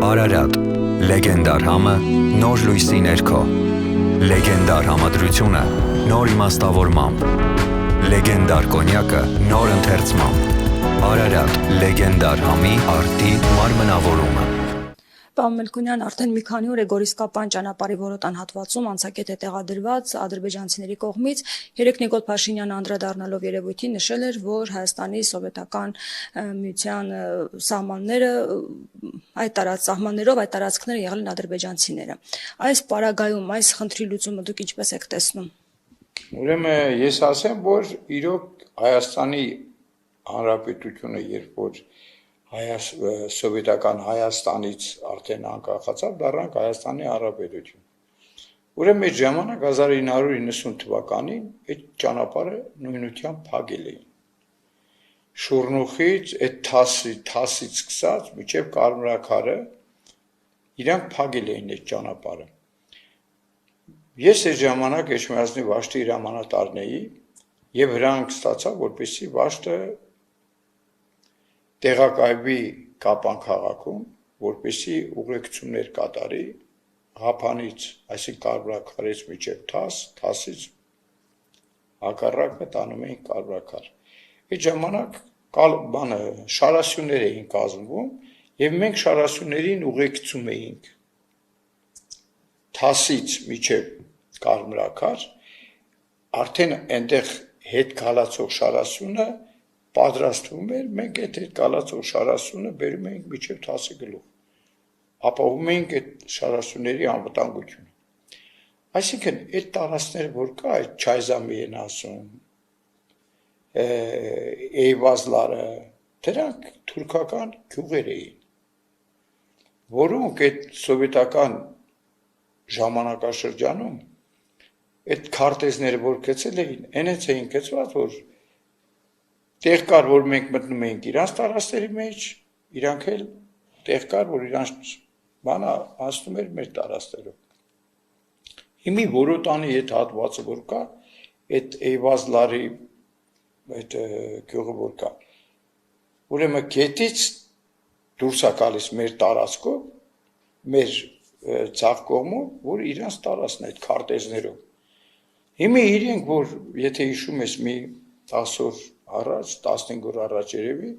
Արարատ, լեգենդար համը, նոր լույսի ներքո, լեգենդար համադրությունը, նոր իմաստավորմամբ, լեգենդար կոնյակը, նոր ընթերցմամբ, Արարատ, լեգենդար համի արդի մարմնավորումը։ Պարոն Մելքոնյան, արդեն մի քանի օր է Գորիսկապան ճանապարհի որոտան հատվածում անցակետ է տեղադրված ադրբեջանցիների կողմից։ Երեկ Նիկոլ Փաշինյանը անդրադառնալով երևույթին նշել էր, որ Հայաստանի սովետական միության սահմանները այդ տարածքները եղել են ադրբեջանցիները։ Այս պարագայում այս խնդրի լուծումը դուք ինչպես եք տեսնում։ Ուրեմն ես ասեմ, որ իրոք Հայաստանի Հանրապետությունը, երբ որ սովետական Հայաստանից արդեն անկախացավ, դառնանք Հայաստանի Հանրապետություն։ Ուրեմն այդ ժամանակ 1990 թվականին այդ ճանապարհը նույնությամբ փակել էին։ Շուռնուխից այդ թասից սկսած մինչև Կարմրաքարը իրանք փակել էին այդ ճանապարհը։ Ես այդ ժամանակ Էջմիածնի Վաշտի հրամանատարն էի եւ հրանք ստացա, որպեսզի Վաշտը տեղակայվի Կապան քաղաքում, որպեսզի ուղեկցություններ կատարի Ղափանից, այսինքն Կարմրաքարից մինչև Թասից հակառակը տանում էին Կարմրաքար։ Այդ ժամանակ շարասյուներ էին կազմվում եւ մենք շարասյուներին ուղեկցում էինք Թասից մինչև Կարմրաքար, արդեն այնտեղ հետ գալացող շարասյունը պատրաստվում էր, մենք այդ հետ գալացող շարասյունը բերում էինք մինչև Թասի գլուխ, ապահովում էինք այդ շարասյունների անվտանգությունը։ Այսինքն այդ տարածքները, որ կա, այդ Չայզամի են ասում, Էյվազլարը, դրանք թուրքական գյուղեր էին, որոնք այդ սովետական ժամանակաշրջանում այդ քարտեզները, որ գծել էին, այնց էին գծված, որ տեղ կար, որ մենք մտնում էինք իրանց տարածքների մեջ, իրանք էլ տեղ կար, որ իրանց բանը անցնում էր մեր տարածքներով։ Հիմի որոտանի այդ հատվածը, որ կա, այդ Էյվազլարի այդ գյուղը, որ կա, ուրեմն գետից դուրս է գալիս մեր տարածքով, մեր ցավ կողմով, որ իրանց տարածքն է այդ քարտեզներով։ Հիմի իրենք, որ եթե հիշում ես մի 10 օր առաջ, 15 օր առաջ երևի,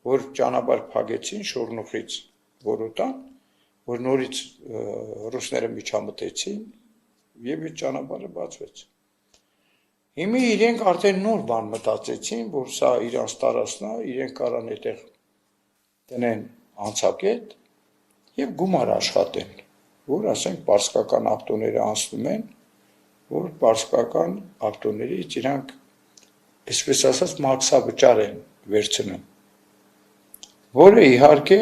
որ ճանապարհ փակեցին Շորնուխից որոտան, որ նորից ռուսները միջամտեցին եւ այդ ճանապարհը բացվեց։ Հիմի իրենք արդեն նոր բան մտածեցին, որ սա իրանց տարածքն է, իրենք կարան այդտեղ տնեն անցակետ եւ գումար աշխատեն, որ ասենք պարսկական ավտոները անցնում են, որ պարսկական ավտոներից իրանք այսպես ասած մաքսավճար են վերցնում, որը իհարկե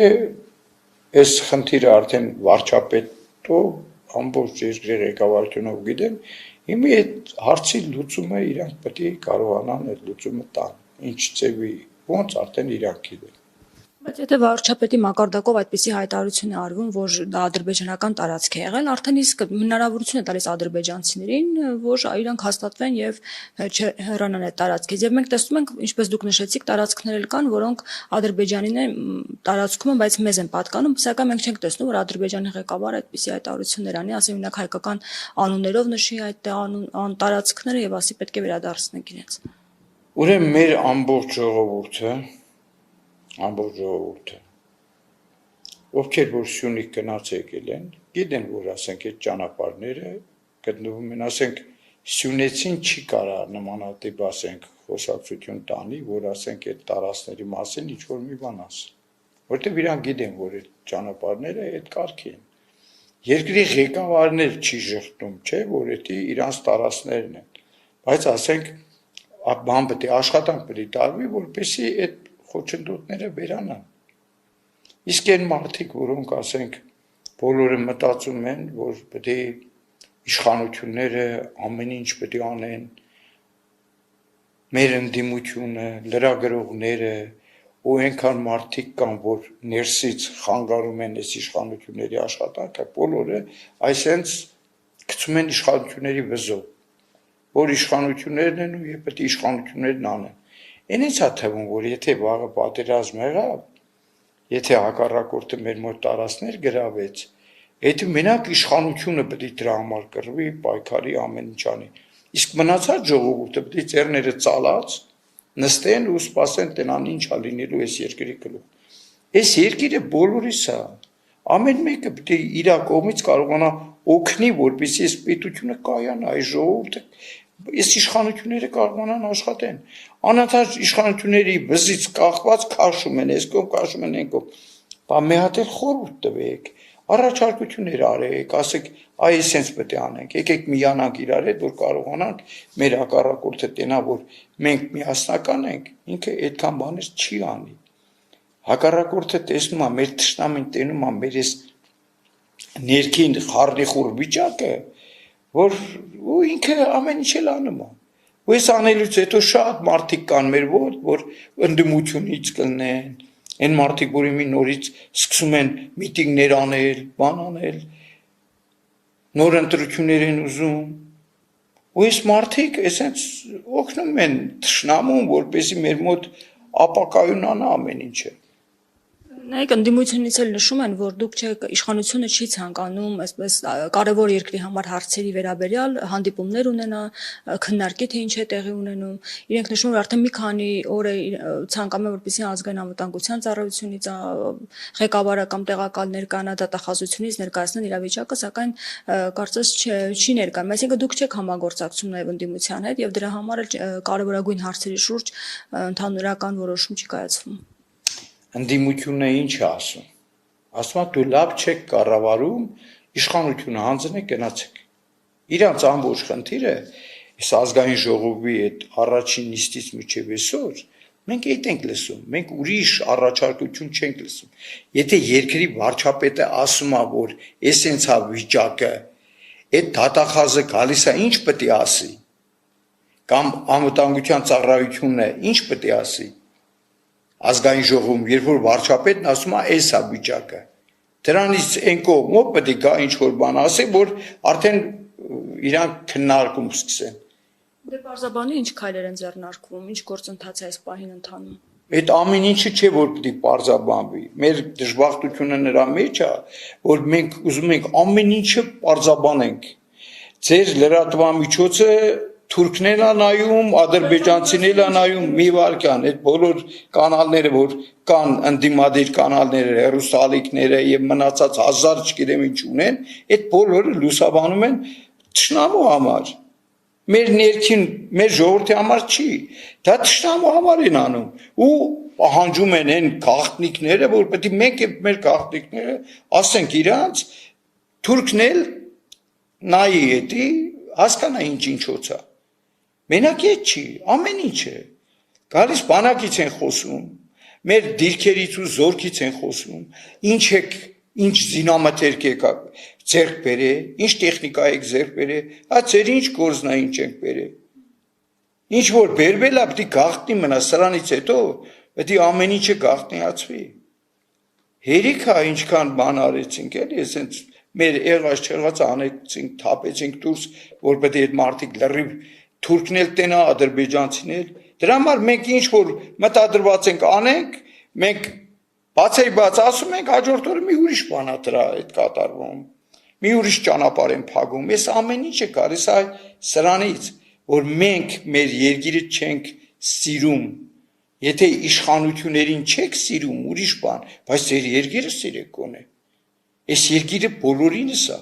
այս խնդիրը արդեն վարչապետով ամբողջ երկրի ղեկավարությունով գիտեմ, հիմա այդ հարցի լուծումը իրանք պետք է կարողանան այդ լուծումը տան, ինչ ծևի, ոնց արդեն իրանք գիտեն։ Բայց եթե վարչապետի մակարդակով այդպիսի հայտարարություն է արվում, որ դա ադրբեջանական տարածք է եղել, արդեն իսկ հնարավորություն է տալիս ադրբեջանցիներին, որ իրանք հաստատվեն եւ հեռանան այդ տարածքից։ Եվ մենք տեսնում ենք, ինչպես դուք նշեցիք, տարածքներ էլ կան, որոնք Ադրբեջանին են տարածքում են, բայց մեզ են պատկանում, սակայն մենք չենք տեսնում, որ Ադրբեջանի ղեկավարը այդպիսի հայտարարություններ անի, ասի օրինակ հայկական անուններով նշի այդ տարածքները եւ ասի պետք է վերադարձնենք իրենց։ Ուրեմն մեր ամբողջ ժողովուրդը, ովքեր որ Սյունիք գնաց եկել են, գիտեն, որ ասենք այդ ճանապարհները գտնվում են, ասենք Սյունեցին չի կարա նմանատիպ ասենք խոսակցություն տանի, որ ասենք այդ տարածքների մասին ինչ որ մի բան ասի, որտեղ իրանք գիտեն, որ այդ ճանապարհները այդ կարգի են։ Երկրի ղեկավարն էլ չի շղթում, չէ, որ դա իրանց տարածքներն են, բայց ասենք բան պետք է աշխատանք պետք է տարվի, որպեսզի այդ խոչընդոտները վերանան։ Իսկ այն մարդիկ, որոնք ասենք բոլորը մտածում են, որ պետք է իշխանությունները ամեն ինչ պետք է անեն, մեր ընդդիմությունը, լրագրողները, ու այնքան մարդիկ կան, որ ներսից խանգարում են այս իշխանությունների աշխատանքը, բոլորը այսենց գցում են իշխանությունների վզով, որ իշխանություններն են ու պետք է իշխանություններն անեն։ Այնից է թվում, որ եթե վաղը պատերազմ եղավ, եթե հակառակորդը մեր մոտ տարածքներ գրավեց, այդ մենակ իշխանությունը պետք է դրա համար կռվի, պայքարի ամեն ինչ անի։ Իսկ մնացած ժողովուրդը պետք է ծերները ծալած նստեն ու սպասեն տնան ինչա լինելու այս երկրի գլուխ։ Այս երկիրը բոլորիս է։ Ամեն մեկը պետք է իր կողմից կարողանա օգնի, որպեսզի այս պետությունը կայանա, այս ժողովուրդը, այս իշխանությունները կարողանան աշխատեն։ Անընդհատ իշխանությունների վզից կախված քաշում են, այս կողմ քաշում են, այն կողմ։ Բա մի հատ էլ խորհուրդ տվեք, առաջարկություններ արեք, ասեք, այ էսենց պետք է անենք, եկեք միանանք իրար հետ, որ կարողանանք մեր հակառակորդը տենա, որ մենք միասնական ենք, ինքը այդքան բաներ չի անի։ Հակառակորդը տեսնում է մեր թշնամին տենում է մեր այս ներքին խառնիխուռ վիճակը, որ ու ինքը ամեն ինչ էլ անում է։ Ու այս անելուց հետո շատ մարդիկ կան մեր մոտ, որ ընդդիմությունից կլինեն, այն մարդիկ, որ իմի նորից սկսում են միտինգներ անել, բան անել, նոր ընտրություններ են ուզում։ Ու այս մարդիկ այսպես օգնում են թշնամուն, որպեսզի մեր մոտ ապակայունանա ամեն ինչը։ Նայեք, ընդդիմությունից էլ նշում են, որ դուք չեք իշխանությունը չի ցանկանում այսպես կարևոր երկրի համար հարցերի վերաբերյալ հանդիպումներ ունենա, քննարկի թե ինչ է տեղի ունենում։ Իրենք նշում են, որ արդեն մի քանի օր է ցանկանում են, որպեսզի ազգային անվտանգության ծառայությունից ղեկավարը կամ տեղակալներ կանա դատախազությունից ներկայացնեն իրավիճակը, սակայն կարծես չի ներկայանում։ Այսինքն դուք չեք համագործակցում նաև ընդդիմության հետ եւ դրա համար էլ կարևորագույն հարցերի շուրջ ընդհանրական որոշում չի կայացվում։ Ընդդիմությունը ինչ է ասում։ Ասում է դու լավ չեք կառավարում, իշխանությունը հանձնեք գնացեք։ Իրանց ամբողջ խնդիրը այս ազգային ժողովի այդ առաջին նիստից մինչև այսօր մենք այդ ենք լսում, մենք ուրիշ առաջարկություն չենք լսում։ Եթե երկրի վարչապետը ասում է, որ էսենց է վիճակը, այդ դատախազը գալիս է ինչ պետք է ասի, կամ անվտանգության ծառայությունը ինչ պետք է ասի։ Ազգային ժողովում, երբ որ վարչապետն ասում է, էս է վիճակը։ Դրանից այն կողմով պետք է գա ինչ-որ բան ասի, որ արդեն իրանք քննարկում սկսեն։ Դե բարձաբանի ինչ քայլեր են ձեռնարկվում, ինչ գործընթաց է այս պահին ընթանում։ Այդ ամեն ինչը չէ, որ պետք է բարձաբանվի։ Մեր դժբախտությունը նրա մեջ է, որ մենք ուզում ենք ամեն ինչը բարձաբանենք։ Ձեր լրատվամիջոցը թուրքներն են նայում, ադրբեջանցիներն են նայում, մի վարքան, այդ բոլոր կանալները, որ կան ընդդիմադիր կանալները, հեռուստաալիքները եւ մնացած հազար չգիտեմ ինչ ունեն, այդ բոլորը լուսաբանում են թշնամու համար։ Մեր ներքին, մեր ժողովրդի համար չի, դա թշնամու համար են անում ու պահանջում են այն գաղտնիքները, որ պետք է մենք եւ մեր գաղտնիքները ասենք իրանց թուրքն էլ նայի էդի հասկանա ինչոց է։ Մենակ այդ չի, ամեն ինչ է։ Գալիս բանակից են խոսում, մեր դիրքերից ու զորքից են խոսում, ինչ զինամթերք եք ձեռք բերել, ինչ տեխնիկա եք ձեռք բերել, ձեր ինչ գործնային չենք բերել։ Ինչ որ բերվել է, պետք է գաղտնի մնա, սրանից հետո պետք է ամեն ինչը գաղտնիացվի։ Հերիք է ինչքան բան արեցինք, էլի, այսինքն մեր եղած չեղած անեցինք, թափեցինք դուրս, որ պետք է այդ մարդիկ լրիվ թուրքն էլ տենա, ադրբեջանցին էլ։ Դրա համար մենք ինչ որ մտադրված ենք անենք, մենք բաց ասում ենք, հաջորդ օրը մի ուրիշ բան է դրա այդ կատարվում։ Մի ուրիշ ճանապարհ են փակում։ Այս ամեն ինչը գալիս է սրանից, որ մենք մեր երկիրը չենք սիրում։ Եթե իշխանություններին չեք սիրում, ուրիշ բան, բայց ձեր երկիրը սիրեք գոնե։ Այս երկիրը բոլորինս է,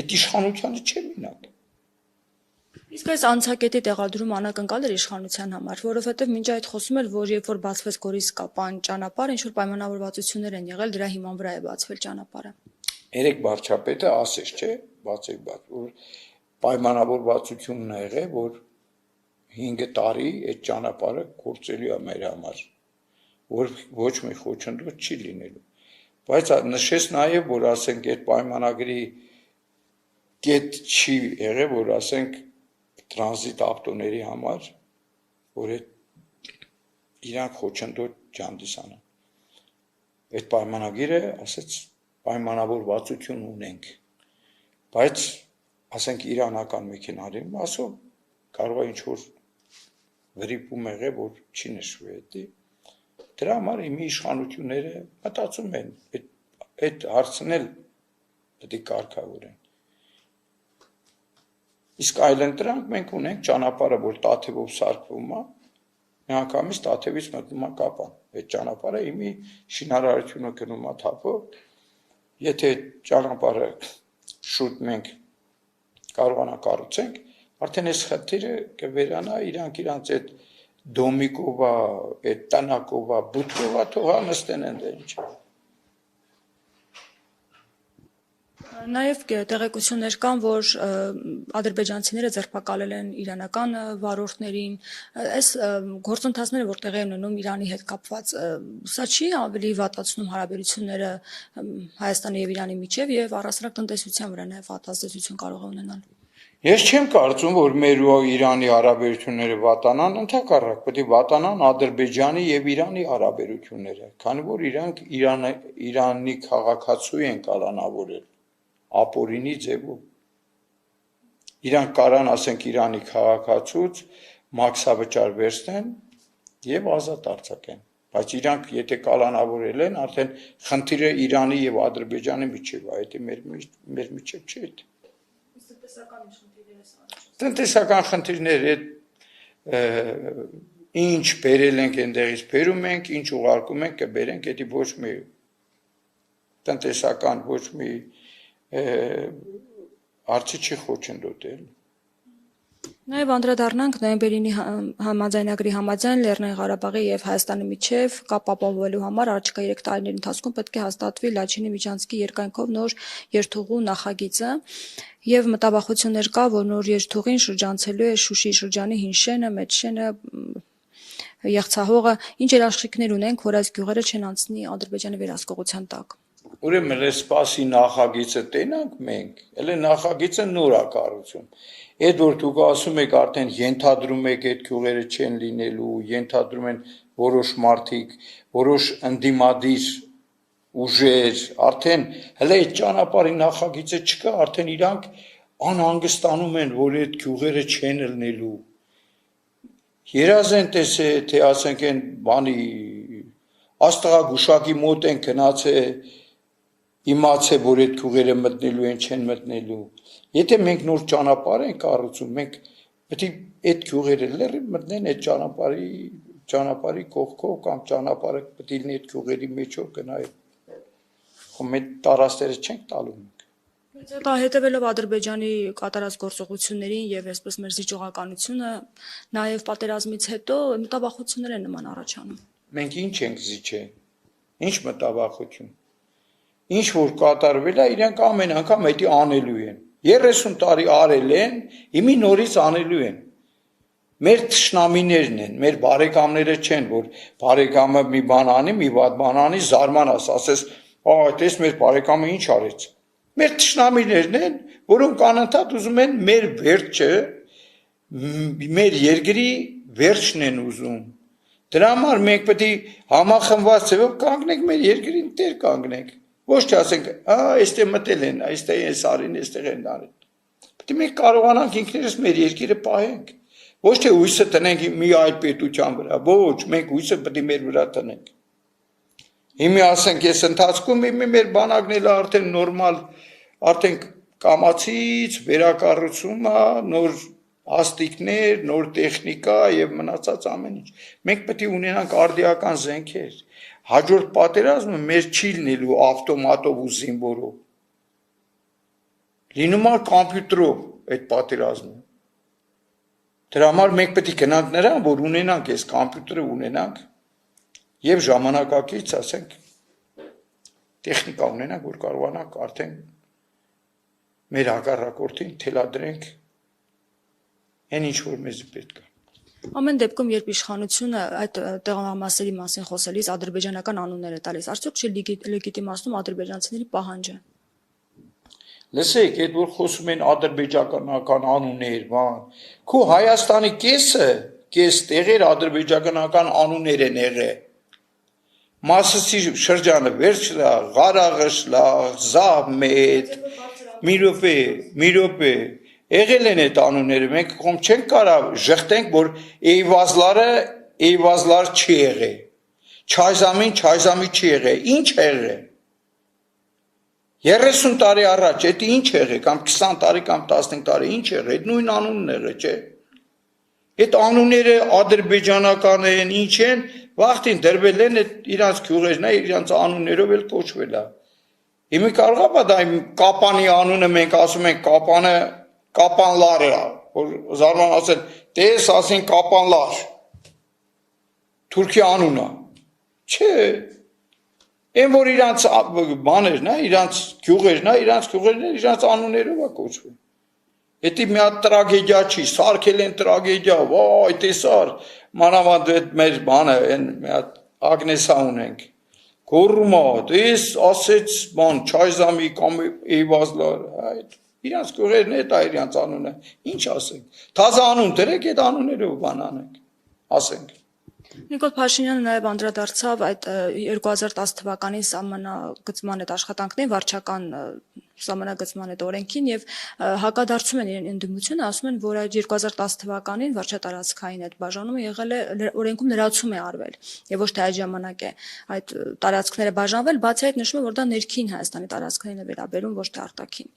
այդ իշխանությանը չէ մենակ։ Իսկ այս անցակետի տեղադրում անակնկալ էր իշխանության համար, որովհետև մինչ այդ խոսում էր, որ երբ որ բացվեց Գորիս-Կապան ճանապարհը, ինչ որ պայմանավորվածություններ են եղել, դրա հիման վրա է բացվել ճանապարհը։ Երեք վարչապետը ասեց, չէ, բացեք, որ պայմանավորվածությունն է եղել, որ 5 տարի այդ ճանապարհը գործելու է մեր համար, որ ոչ մի խոչընդոտ չի լինելու։ Բայց նշեց նաև, որ ասենք այդ պայմանագրի կետ չի եղել, որ ասենք տրանզիտ ավտոների համար, որ իրանք խոչընդոտ չհանդիսանան։ Այդ պայմանագիրը ասեց պայմանավորվածություն ունենք, բայց ասենք իրանական մեքենաների մասով կարող է ինչ-որ վրիպում եղել, որ չի նշվի էդի, Դրա համար իմ իշխանությունները մտածում են այդ հարցն էլ պետք է կարգավորեն։ Իսկ այլն դրանք մենք ունենք ճանապարհը, որ Տաթևով սարքվում է, միանգամից Տաթևից մտնում է Կապան։ Այդ ճանապարհը իմի շինարարությունը գնում է թափով։ Եթե ճանապարհը շուտ մենք կարողանանք կառուցենք, արդեն այս խնդիրը կվերանա իրանք այդ դոմիկովա, այդ տնակովա, բուտկովա թողա նստեն այնտեղ ինչ։ Նաև տեղեկություններ կան, որ ադրբեջանցիները ձերբակալել են իրանական վարորդներին, այս գործընթացները, որ տեղի են ունենում Իրանի հետ կապված, սա չի ավելի վատացնում հարաբերությունները Հայաստանի եւ Իրանի միջև եւ առասարակ տնտեսության վրա նաև վատ ազդեցություն կարող է ունենալ։ Ես չեմ կարծում, որ մեր ու Իրանի հարաբերությունները վատանան, ընդհակառակ պետք է վատանան Ադրբեջանի եւ Իրանի հարաբերությունները, քանի որ իրանք Իրանի քաղաքացու են կալանավորել ապօրինի ձևով։ Իրանք կարան ասենք Իրանի քաղաքացուց մաքսավճար վերցնեն եւ ազատ արձակեն, բայց իրանք եթե կալանավորել են, արդեն խնդիրը Իրանի եւ Ադրբեջանի միջեւ է, դա մեր միջեւ չէ։ Տնտեսական խնդիրներ ինչ բերել ենք այնտեղից բերում ենք, ինչ ուղարկում ենք կբերենք, դա ոչ մի տնտեսական ոչ մի հարցի չի խոչընդոտել։ Նաև անդրադառնանք նոյեմբերին համաձայնագրի համաձայն Լեռնային Ղարաբաղի եւ Հայաստանի միջև կապ ապահովելու համար առաջիկա 3 տարիների ընթացքում պետք է հաստատվի Լաչինի միջանցքի երկայնքով նոր երթուղու նախագիծը եւ մտավախություններ կա, որ նոր երթուղին շրջանցելու է Շուշի շրջանի հին շենը, մեծ շենը, Եղցահողը, ինչ երաշխիքներ ունենք, որ այս գյուղերը չեն անցնի Ադրբեջանի վերահսկողության տակ։ Ուրեմն սպասի նախագիծը տենանք մենք, elə նախագիծը նոր է կառուցում։ Այդ որ դուք ասում եք արդեն ենթադրում եք այդ գյուղերը չեն լինելու, ենթադրում են որոշ մարդիկ, որոշ ընդդիմադիր ուժեր, արդեն հələ այդ ճանապարհի նախագիծը չկա, արդեն իրանք անհանգստանում են, որ այդ գյուղերը չեն լինելու։ Երազեն տեսե, թե ասենք են բանի աստղագուշակի մոտ են գնացել իմացե, որ այդ գյուղերը մտնելու են, չեն մտնելու։ Եթե մենք նոր ճանապարհ ենք կառուցում, մենք պետք է այդ գյուղերը լրիվ մտնեն այդ ճանապարհի կողքով կամ ճանապարհը պետք է լինի այդ գյուղերի մեջով գնա։ Խոմ այդ տարածքները չենք տալու մենք։ Դա հետևելով Ադրբեջանի կատարած գործողություններին եւ այսպես մեր զիջողականությունը, նաեւ պատերազմից հետո մտավախություններ են նման առաջանում։ Մենք ինչ ենք զիջել։ Ինչ մտավախություն։ Ինչ որ կատարվել է, իրանք ամեն անգամ դա անելու են։ 30 տարի արել են, հիմի նորից անելու են։ Մեր թշնամիներն են, մեր բարեկամները չեն, որ բարեկամը մի բան անի, մի վատ բան անի, զարմանաս, ասես, այդպես մեր բարեկամը ինչ արեց։ Մեր թշնամիներն են, որոնք անընդհատ ուզում են մեր վերջը, մեր երկրի վերջն են ուզում։ Դրա համար մենք պետք է համախմբված ձևով կանգնենք մեր երկրին տեր կանգնենք։ Ոչ թե ասենք, այստեղ մտել են, այստեղ են սարին, այստեղ են դարին։ Պետք է մենք կարողանանք ինքներս մեր երկիրը պահենք։ Ոչ թե հույսը տնենք մի այլ պետության վրա, ոչ, մենք հույսը պետք է մեր վրա տնենք։ Հիմի ասենք, ես ընթացքում մեր բանակները արդեն նորմալ, արդեն կամացից վերակառուցում է, նոր աստիքներ, նոր տեխնիկա եւ մնացած ամեն ինչ։ Մենք պետք է ունենանք արդիական զենքեր։ Հաջորդ պատերազմը մեր չի լինելու ավտոմատով ու զինվորով։ Լինում է կոմպյուտերով այդ պատերազմը։ Դրա համար մենք պետք է գնանք նրան, որ ունենանք այս կոմպյուտերը ունենանք եւ ժամանակակից, ասենք, տեխնիկա ունենանք, որ կարողանանք արդեն մեր հակառակորդին թելադրենք այն ինչ որ մեզ պետք է։ Ամեն դեպքում, երբ իշխանությունը այդ տեղամասերի մասին խոսելիս ադրբեջանական անուններ է տալիս, արդյոք չի լեգիտիմացնում ադրբեջանցիների պահանջը։ Լսեք, այդ որ խոսում են ադրբեջանական անուններ, բան, քո Հայաստանի կես տեղեր ադրբեջանական անուններ են եղել։ Մասսի շրջանը վերջլա, Ղարաղշլա, Զահմետ, Միրոպե եղել են այդ անունները, մենք խոմ չենք կարող ժխտենք, որ Էյվազլարը Էյվազլար չի եղել։ Չայզամի չի եղել, ինչ է եղել։ 30 տարի առաջ, դա ինչ եղել, կամ 20 տարի կամ 15 տարի, ինչ եղել, այդ նույն անունն եղել, չէ։ Այդ անունները ադրբեջանական են, ինչ են, վաղտին դրվել են իրանց գյուղերն է, իրանց անուններով էլ կոչվել է։ Հիմա կարող է դա Կապանի անունը մենք ասում ենք Կապանը Կապանլար է, որ զարման ասել, տես ասին Կապանլար։ Թուրքի անունը։ Չէ։ Այն որ իրանց բաներն է, իրանց գյուղերն է, իրանց անուններով է կոչվում։ Դա մի հատ տրագեդիա չի, սարքել են տրագեդիա, վայ, տեսար, մանավանդ այդ մեր բանը, այն մի հատ Ագնեսա ունենք։ Գոռումա, դες ասեց բան, Չայզամի կամ Էյվազլար, այդ իրանց գյուղերն է, դա իրանց անունը։ Ինչ ասենք։ Թազա անուն դրեք, այդ անուններով բան անենք։ Ասենք։ Նիկոլ Փաշինյանը նաև անդրադարձավ այդ 2010 թվականին սահմանագծման այդ աշխատանքներին, վարչական սահմանագծման այդ օրենքին եւ հակադարձում են իրեն ընդդիմությունը, ասում են, որ այդ 2010 թվականին վարչատարածքային այդ բաժանումը եղել է օրենքում լրացում է արվել եւ ոչ թե այդ ժամանակ է այդ տարածքները բաժանվել, բացի այդ նշում է, որ դա ներքին Հայաստանի տարածքներին է վերաբերում, ոչ թե արտաքին։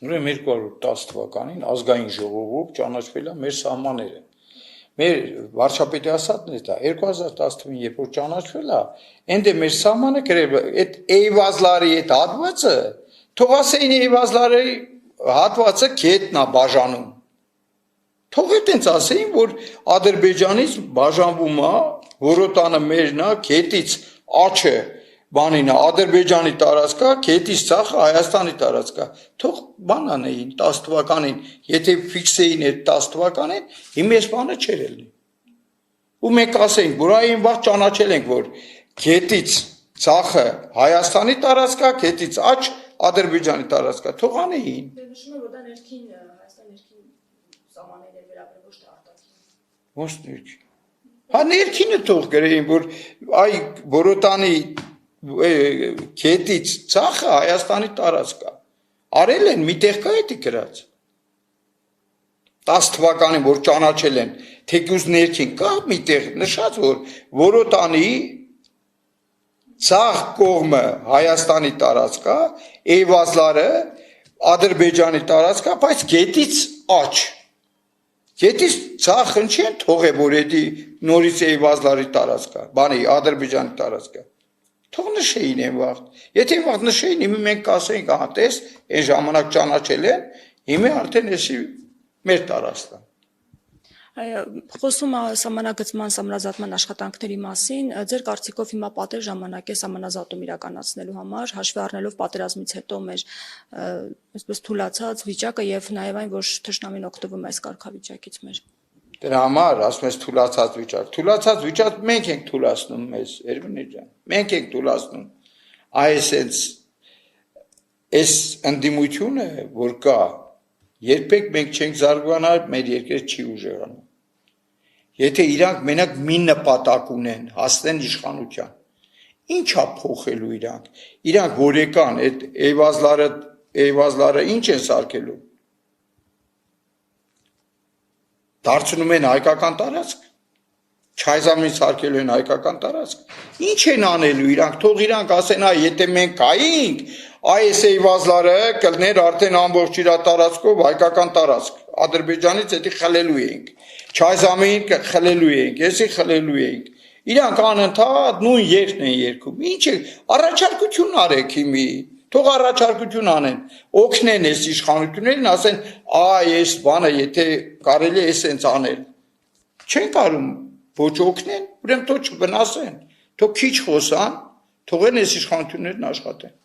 Ուրեմն 2010 թվականին ազգային ժողովով ճանաչվել է մեր սահմանները։ Մեր վարչապետի ասածն է դա 2010 թվականին երբ որ ճանաչվել է, այնտեղ մեր սահմանը գրել այդ Էյվազլարի այդ հատվածը, թող ասեին Էյվազլարի հատվածը քետնա բաժանում։ Թող այդտենց ասեին, որ Ադրբեջանից բաժանվում է, որոտանը մերն է, քետից աչը բանին է, Ադրբեջանի տարածքա, քետից ցախը Հայաստանի տարածքա։ Թող բան անեին 10 թվականին, եթե ֆիքսեին այդ 10 թվականին, հիմա այս բանը չէր ելնի։ Ու մենք ասենք, որ այն վաղ ճանաչել ենք, որ քետից ցախը Հայաստանի տարածքա, քետից աչ Ադրբեջանի տարածքա։ Թող անեին։ Նշում է, որ դա ներքին Հայաստանի ներքին սահմանների վերաբերում ոչ թե արտաքին։ Ո՞նց ներքին։ Հա ներքինը թող գրեին, որ այ Բորոտանի քետից ցախը Հայաստանի տարածքա։ Արել են միտեղ կա էդի գրած։ 10 թվականին որ ճանաչել են, թեկուզ ներքին կա միտեղ նշած, որ Որոտանի ցախ կողմը Հայաստանի տարածքա, Էյվազլարը Ադրբեջանի տարածքա, բայց գետից աչ։ Գետից ցախ ընչեն թողե, որ էդի նորից Էյվազլարի տարածքա, բանի Ադրբեջանի տարածքա։ Թող նշեին են վաղ։ Եթե վաղ նշեին, հիմա մենք կասեինք, ահա տես, այն ժամանակ ճանաչել են, հիմա արդեն էսի մեր տարածքն։ Խոսում սահմանագծման սահմանազատման աշխատանքների մասին, ձեր կարծիքով հիմա պատեժ ժամանակ է սահմանազատում իրականացնելու համար, հաշվի առնելով պատերազմից հետո մեր այսպես թուլացած վիճակը եւ նաեւ այն, որ թշնամին օգտվում է այս կարգավիճակից մեր։ Դրա համար ասում ես թուլացած վիճակ։ Թուլացած վիճակ մենք ենք թուլացնում մեզ, Էրվինե ջան։ Մենք ենք թուլացնում։ Այսենց այս ընդդիմությունը, որ կա, երբեք մենք չենք զարգանալ, մեր երկրը չի ուժեղանում։ Եթե իրանք մենակ մի նպատակ ունեն, հասնեն իշխանության, ի՞նչ է փոխելու իրանք։ Իրանք որ եկան, այդ Էյվազլարը ինչ են սարքելու։ Դարձնում են հայկական տարածք, Չայզամին սարքելու են հայկական տարածք, ինչ են անելու իրանք, թող իրանք ասեն, եթե մենք կայինք, այս Էյվազլարը կլներ արդեն ամբողջ իր տարածքով հայկական տարածք, Ադրբեջանից էդի խլելու էինք, Չայզամին խլելու էինք, եսի խլելու էինք, իրանք անընդհատ նույն երգն են երգում, ինչ է, առաջարկություն արեք հիմի, թող առաջարկություն անեն, օգնեն այս իշխանություններին, ասեն, այս բանը, եթե կարելի է էսենց անել, չեն կարում ոչ օգնեն, ուրեմն թող չվնասեն, թող քիչ խոսան, թողեն այս իշխանություններն աշխատեն։